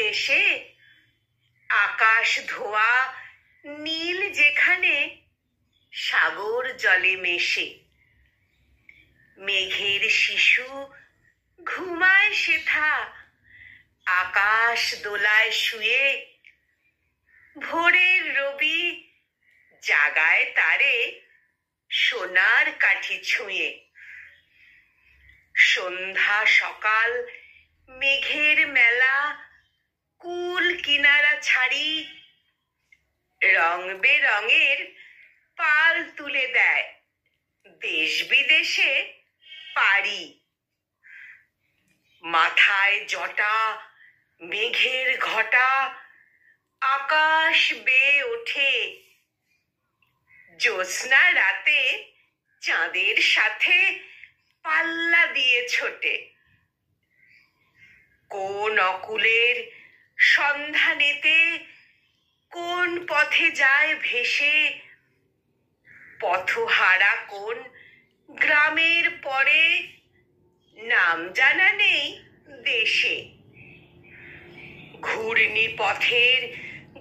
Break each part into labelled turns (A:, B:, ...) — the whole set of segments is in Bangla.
A: এসে আকাশ ধোয়া নীল যেখানে সাগর জলে মেশে। মেঘের শিশু ঘুমায় সেথা আকাশ দোলায় শুয়ে। ভোরের রবি জাগায় তারে সোনার কাঠি ছুঁয়ে। সন্ধ্যা সকাল মেঘের মেলা কুল কিনারা ছাড়ি। রং বেরঙের পাল তুলে দেয় দেশ বিদেশে পারি। মাথায় জটা মেঘের ঘটা আকাশ বেয়ে ওঠে। জ্যোৎস্না রাতে চাঁদের সাথে পাল্লা দিয়ে ছোটে। কোন অকুলের সন্ধানেতে কোন পথে যায় ভেসে। পথহারা কোন গ্রামের পরে নাম জানা নেই দেশে। ঘূর্ণি পথের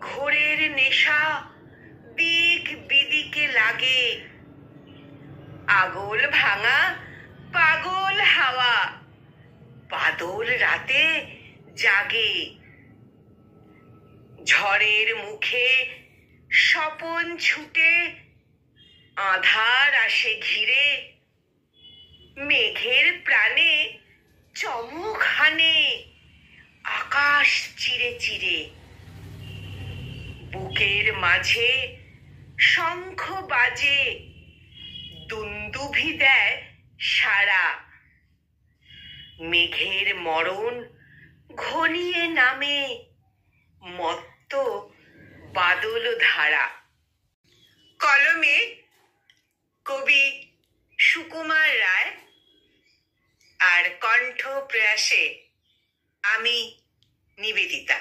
A: ঘোরের নেশা দিক বিদিকে লাগে। আগল ভাঙা পাগল হাওয়া বাদল রাতে জাগে। ঝড়ের মুখে স্বপন ছুটে আঁধার আসে ঘিরে। মেঘের প্রাণে চমক হানে আকাশ চিরে চিরে। বুকের মাঝে শঙ্খ বাজে দুন্দুভি দেয় সাড়া। মেঘের মরণ ঘনিয়ে নামে মত্ত বাদল ধারা। কলমে কবি সুকুমার রায় আর কণ্ঠ প্রয়াসে আমি নিবেদিতা।